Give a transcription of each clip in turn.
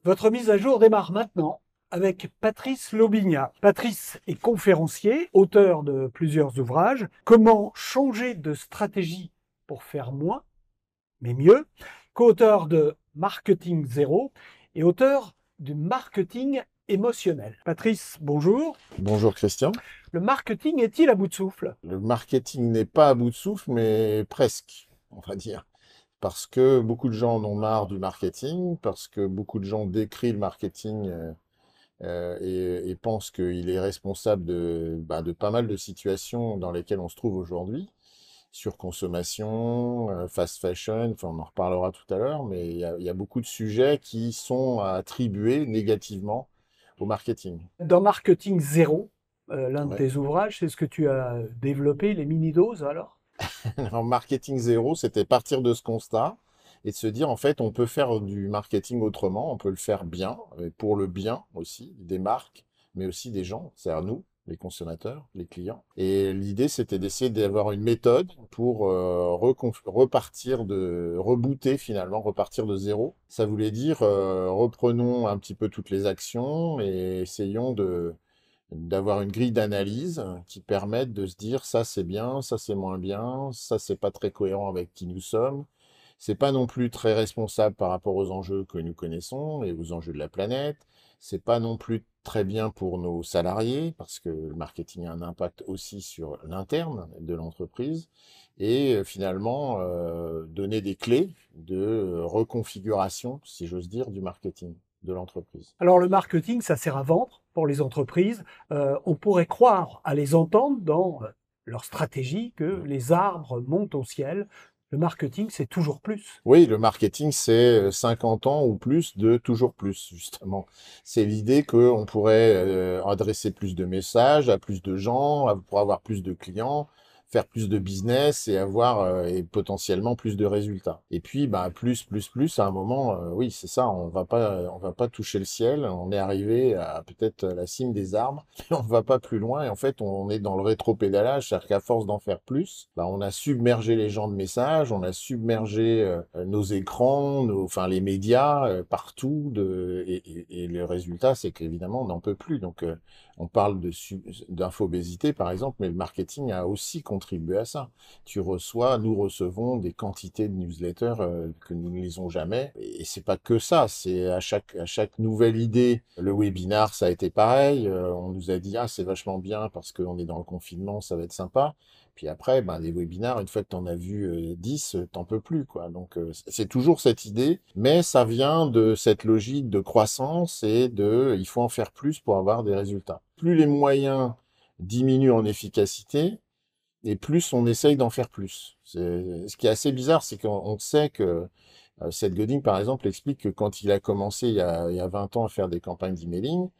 Votre mise à jour démarre maintenant avec Patrice Lobignat. Patrice est conférencier, auteur de plusieurs ouvrages. Comment changer de stratégie pour faire moins, mais mieux, co-auteur de Marketing Zéro et auteur du marketing émotionnel. Patrice, bonjour. Bonjour Christian. Le marketing est-il à bout de souffle? Le marketing n'est pas à bout de souffle, mais presque, on va dire. Parce que beaucoup de gens en ont marre du marketing, parce que beaucoup de gens décrient le marketing et pensent qu'il est responsable de pas mal de situations dans lesquelles on se trouve aujourd'hui. Surconsommation, fast fashion, enfin on en reparlera tout à l'heure, mais il y a beaucoup de sujets qui sont attribués négativement au marketing. Dans Marketing Zéro, l'un de Ouais. tes ouvrages, c'est ce que tu as développé, les mini-doses alors? En marketing zéro, c'était partir de ce constat et de se dire, en fait, on peut faire du marketing autrement, on peut le faire bien, et pour le bien aussi, des marques, mais aussi des gens, c'est-à-dire nous, les consommateurs, les clients. Et l'idée, c'était d'essayer d'avoir une méthode pour rebooter finalement, repartir de zéro. Ça voulait dire, reprenons un petit peu toutes les actions et essayons d'avoir une grille d'analyse qui permette de se dire ça c'est bien, ça c'est moins bien, ça c'est pas très cohérent avec qui nous sommes, c'est pas non plus très responsable par rapport aux enjeux que nous connaissons et aux enjeux de la planète, c'est pas non plus très bien pour nos salariés parce que le marketing a un impact aussi sur l'interne de l'entreprise et finalement donner des clés de reconfiguration, si j'ose dire, du marketing de l'entreprise. Alors le marketing, ça sert à vendre pour les entreprises. On pourrait croire à les entendre dans leur stratégie que les arbres montent au ciel. Le marketing, c'est toujours plus. Oui, le marketing, c'est 50 ans ou plus de toujours plus, justement. C'est l'idée qu'on pourrait adresser plus de messages à plus de gens, pour avoir plus de clients, faire plus de business et avoir et potentiellement plus de résultats. Et puis, bah, plus, à un moment, oui, c'est ça, on va pas toucher le ciel, on est arrivé à peut-être la cime des arbres, mais on va pas plus loin et en fait, on est dans le rétro-pédalage, c'est-à-dire qu'à force d'en faire plus, bah, on a submergé les gens de messages, on a submergé nos écrans, enfin les médias partout, et le résultat, c'est qu'évidemment, on n'en peut plus. Donc, on parle d'infobésité, par exemple, mais le marketing a aussi contribué à ça. Nous recevons des quantités de newsletters que nous ne lisons jamais. Et c'est pas que ça, c'est à chaque nouvelle idée. Le webinar, ça a été pareil. On nous a dit, ah, c'est vachement bien parce qu'on est dans le confinement, ça va être sympa. Puis après, ben, les webinars, une fois que tu en as vu 10, t'en peux plus, quoi. Donc, c'est toujours cette idée, mais ça vient de cette logique de croissance et il faut en faire plus pour avoir des résultats. Plus les moyens diminuent en efficacité, et plus on essaye d'en faire plus. Ce qui est assez bizarre, c'est qu'on sait que Seth Godin, par exemple, explique que quand il a commencé il y a 20 ans à faire des campagnes d'emailing,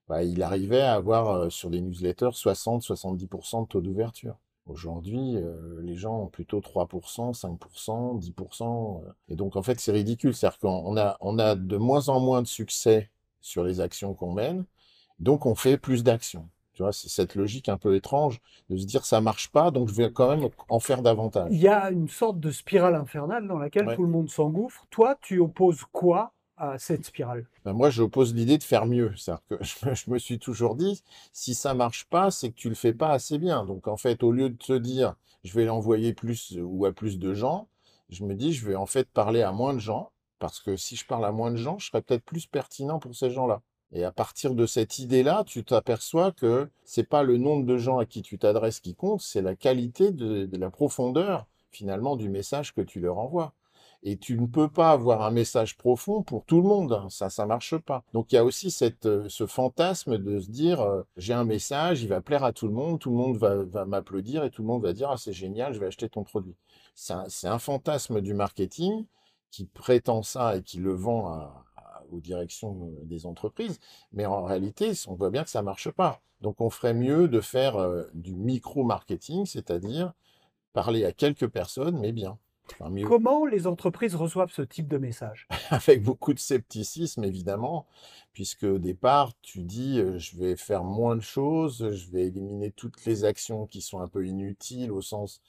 bah, il arrivait à avoir sur des newsletters 60-70% de taux d'ouverture. Aujourd'hui, les gens ont plutôt 3%, 5%, 10%. Et donc, en fait, c'est ridicule. C'est-à-dire qu'on a de moins en moins de succès sur les actions qu'on mène, donc on fait plus d'actions. Tu vois, c'est cette logique un peu étrange de se dire ça marche pas, donc je vais quand même en faire Il davantage. y a une sorte de spirale infernale dans laquelle Ouais. tout le monde s'engouffre. Toi, tu opposes quoi à cette spirale? Ben moi, j'oppose l'idée de faire mieux. C'est-à-dire que je me suis toujours dit, si ça marche pas, c'est que tu le fais pas assez bien. Donc en fait, au lieu de te dire, je vais l'envoyer plus ou à plus de gens, je me dis, je vais en fait parler à moins de gens, parce que si je parle à moins de gens, je serai peut-être plus pertinent pour ces gens-là. Et à partir de cette idée-là, tu t'aperçois que c'est pas le nombre de gens à qui tu t'adresses qui compte, c'est la qualité de la profondeur, finalement, du message que tu leur envoies. Et tu ne peux pas avoir un message profond pour tout le monde, hein. Ça marche pas. Donc il y a aussi ce fantasme de se dire, j'ai un message, il va plaire à tout le monde va m'applaudir et tout le monde va dire, ah c'est génial, je vais acheter ton produit. C'est un fantasme du marketing qui prétend ça et qui le vend aux directions des entreprises, mais en réalité, on voit bien que ça marche pas. Donc on ferait mieux de faire du micro-marketing, c'est-à-dire parler à quelques personnes, mais bien. Enfin, mieux. Comment les entreprises reçoivent ce type de message? Avec beaucoup de scepticisme, évidemment, puisque au départ, tu dis, je vais faire moins de choses, je vais éliminer toutes les actions qui sont un peu inutiles, au sens,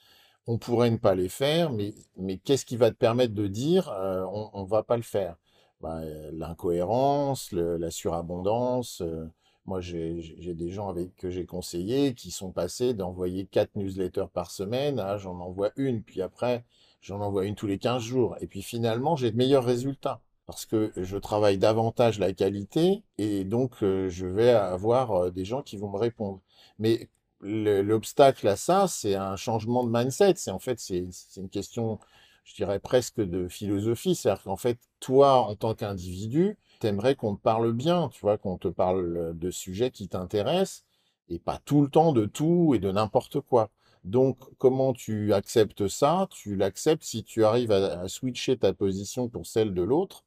on pourrait ne pas les faire, mais qu'est-ce qui va te permettre de dire, on va pas le faire? l'incohérence, la surabondance. Moi, j'ai des gens avec que j'ai conseillé qui sont passés d'envoyer 4 newsletters par semaine à j'en envoie une, puis après, j'en envoie une tous les 15 jours. Et puis finalement, j'ai de meilleurs résultats parce que je travaille davantage la qualité et donc je vais avoir des gens qui vont me répondre. Mais l'obstacle à ça, c'est un changement de mindset. C'est une question, je dirais presque de philosophie. C'est-à-dire qu'en fait, toi, en tant qu'individu, t'aimerais qu'on te parle bien, tu vois, qu'on te parle de sujets qui t'intéressent et pas tout le temps de tout et de n'importe quoi. Donc, comment tu acceptes ça? Tu l'acceptes si tu arrives à switcher ta position pour celle de l'autre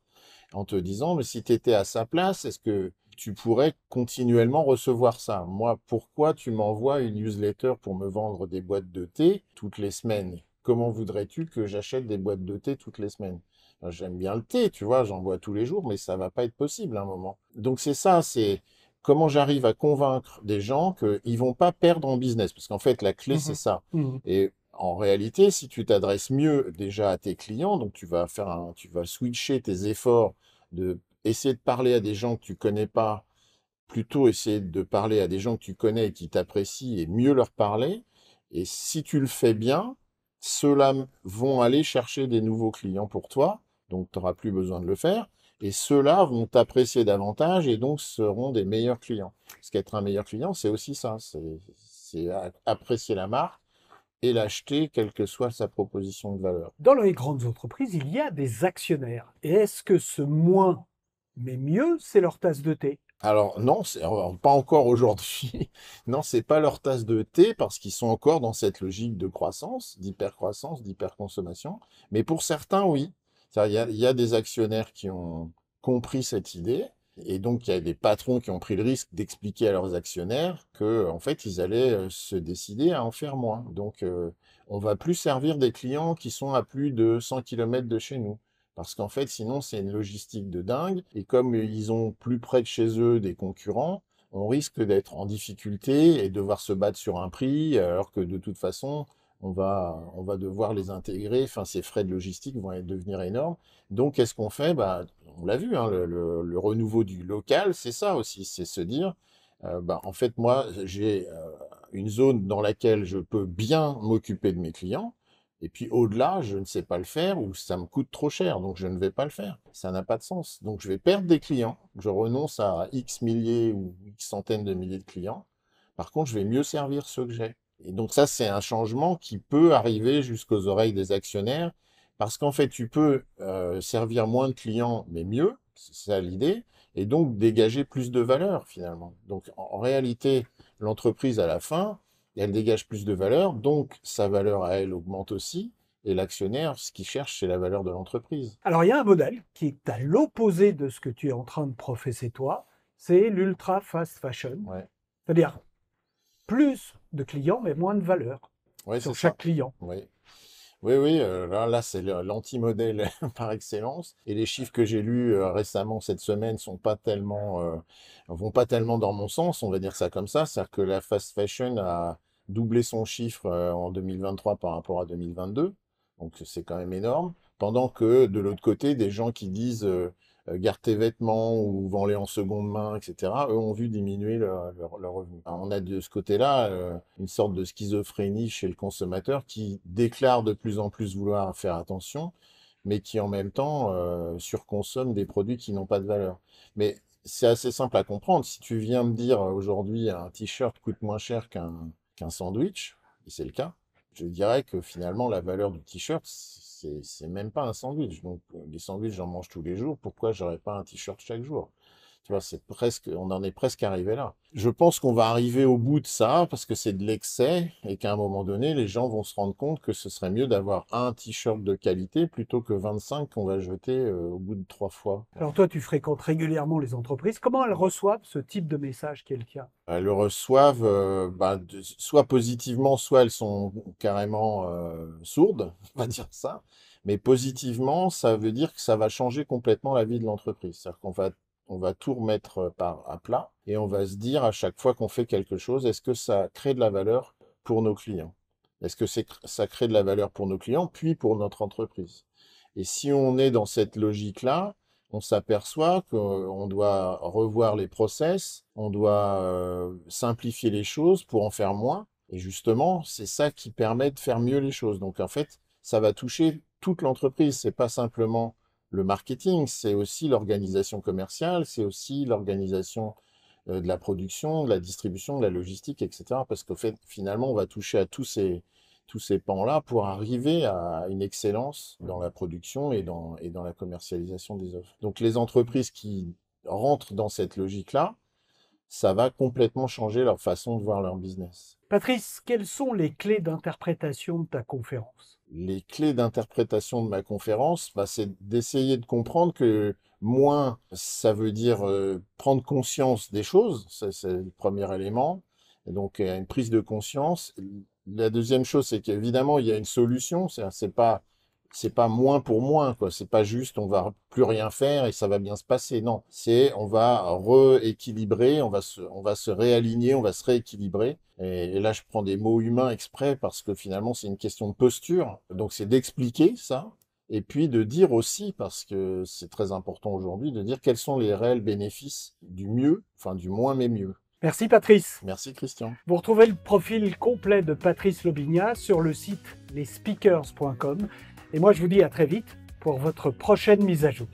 en te disant, mais si tu étais à sa place, est-ce que tu pourrais continuellement recevoir ça? Moi, pourquoi tu m'envoies une newsletter pour me vendre des boîtes de thé toutes les semaines? Comment voudrais-tu que j'achète des boîtes de thé toutes les semaines? Enfin, j'aime bien le thé, tu vois, j'en bois tous les jours, mais ça va pas être possible à un moment. Donc c'est ça, c'est comment j'arrive à convaincre des gens qu'ils vont pas perdre en business, parce qu'en fait la clé c'est Mhm. ça. Mhm. Et en réalité, si tu t'adresses mieux déjà à tes clients, donc tu vas switcher tes efforts de essayer de parler à des gens que tu connais pas, plutôt essayer de parler à des gens que tu connais et qui t'apprécient et mieux leur parler. Et si tu le fais bien, ceux-là vont aller chercher des nouveaux clients pour toi, donc tu n'auras plus besoin de le faire. Et ceux-là vont t'apprécier davantage et donc seront des meilleurs clients. Parce qu'être un meilleur client, c'est aussi ça, c'est apprécier la marque et l'acheter, quelle que soit sa proposition de valeur. Dans les grandes entreprises, il y a des actionnaires. Et est-ce que ce moins, mais mieux, c'est leur tasse de thé? Alors non, pas encore aujourd'hui. Non, c'est pas leur tasse de thé parce qu'ils sont encore dans cette logique de croissance, d'hyperconsommation. Mais pour certains, oui. Il y a des actionnaires qui ont compris cette idée. Et donc, il y a des patrons qui ont pris le risque d'expliquer à leurs actionnaires que, en fait, ils allaient se décider à en faire moins. Donc, on va plus servir des clients qui sont à plus de 100 kilomètres de chez nous. Parce qu'en fait, sinon, c'est une logistique de dingue. Et comme ils ont plus près de chez eux des concurrents, on risque d'être en difficulté et devoir se battre sur un prix, alors que de toute façon, on va devoir les intégrer. Enfin, ces frais de logistique vont devenir énormes. Donc, qu'est-ce qu'on fait? Bah, on l'a vu, hein, le renouveau du local, c'est ça aussi. C'est se dire, en fait, moi, j'ai une zone dans laquelle je peux bien m'occuper de mes clients. Et puis au-delà, je ne sais pas le faire ou ça me coûte trop cher, donc je ne vais pas le faire. Ça n'a pas de sens. Donc je vais perdre des clients. Je renonce à X milliers ou X centaines de milliers de clients. Par contre, je vais mieux servir ceux que j'ai. Et donc ça, c'est un changement qui peut arriver jusqu'aux oreilles des actionnaires, parce qu'en fait, tu peux servir moins de clients, mais mieux, c'est ça l'idée, et donc dégager plus de valeur finalement. Donc en réalité, l'entreprise à la fin, elle dégage plus de valeur, donc sa valeur à elle augmente aussi, et l'actionnaire, ce qu'il cherche, c'est la valeur de l'entreprise. Alors, il y a un modèle qui est à l'opposé de ce que tu es en train de professer toi, c'est l'ultra fast fashion. Ouais, C'est-à-dire plus de clients, mais moins de valeur ouais, c'est sur ça. chaque client. Oui. Oui, oui, là c'est l'anti-modèle par excellence. Et les chiffres que j'ai lus récemment cette semaine vont pas tellement dans mon sens, on va dire ça comme ça. C'est-à-dire que la fast fashion a doublé son chiffre en 2023 par rapport à 2022. Donc c'est quand même énorme. Pendant que de l'autre côté, des gens qui disent garde tes vêtements ou vends-les en seconde main, etc., eux ont vu diminuer leur revenu. Alors, on a de ce côté-là une sorte de schizophrénie chez le consommateur qui déclare de plus en plus vouloir faire attention, mais qui en même temps surconsomme des produits qui n'ont pas de valeur. Mais c'est assez simple à comprendre. Si tu viens me dire aujourd'hui un t-shirt coûte moins cher qu'un sandwich, et c'est le cas, je dirais que finalement la valeur du t-shirt, c'est même pas un sandwich. Donc les sandwichs, j'en mange tous les jours. Pourquoi j'aurais pas un t-shirt chaque jour? Tu vois, on en est presque arrivé là. Je pense qu'on va arriver au bout de ça parce que c'est de l'excès et qu'à un moment donné, les gens vont se rendre compte que ce serait mieux d'avoir un t-shirt de qualité plutôt que 25 qu'on va jeter au bout de 3 fois. Alors toi, tu fréquentes régulièrement les entreprises. Comment elles reçoivent ce type de message qui est le tien? Elles le reçoivent soit positivement, soit elles sont carrément sourdes, on va dire ça. Mais positivement, ça veut dire que ça va changer complètement la vie de l'entreprise. C'est-à-dire on va tout remettre à plat et on va se dire à chaque fois qu'on fait quelque chose, est-ce que ça crée de la valeur pour nos clients? Est-ce que ça crée de la valeur pour nos clients, puis pour notre entreprise? Et si on est dans cette logique-là, on s'aperçoit qu'on doit revoir les process, on doit simplifier les choses pour en faire moins. Et justement, c'est ça qui permet de faire mieux les choses. Donc en fait, ça va toucher toute l'entreprise. C'est pas simplement le marketing, c'est aussi l'organisation commerciale, c'est aussi l'organisation de la production, de la distribution, de la logistique, etc. Parce qu'au fait, finalement, on va toucher à tous ces pans-là pour arriver à une excellence dans la production et dans la commercialisation des offres. Donc les entreprises qui rentrent dans cette logique-là, ça va complètement changer leur façon de voir leur business. Patrice, quelles sont les clés d'interprétation de ta conférence? Les clés d'interprétation de ma conférence, c'est d'essayer de comprendre que moins, ça veut dire prendre conscience des choses, c'est le premier élément, et donc une prise de conscience. La deuxième chose, c'est qu'évidemment, il y a une solution, c'est pas moins pour moins, quoi. C'est pas juste on va plus rien faire et ça va bien se passer. Non, c'est on va rééquilibrer, on va se réaligner, on va se rééquilibrer. Et là, je prends des mots humains exprès parce que finalement, c'est une question de posture. Donc, c'est d'expliquer ça. Et puis de dire aussi, parce que c'est très important aujourd'hui, de dire quels sont les réels bénéfices du mieux, enfin du moins mais mieux. Merci Patrice. Merci Christian. Vous retrouvez le profil complet de Patrice Lobignat sur le site lesspeakers.com. Et moi, je vous dis à très vite pour votre prochaine mise à jour.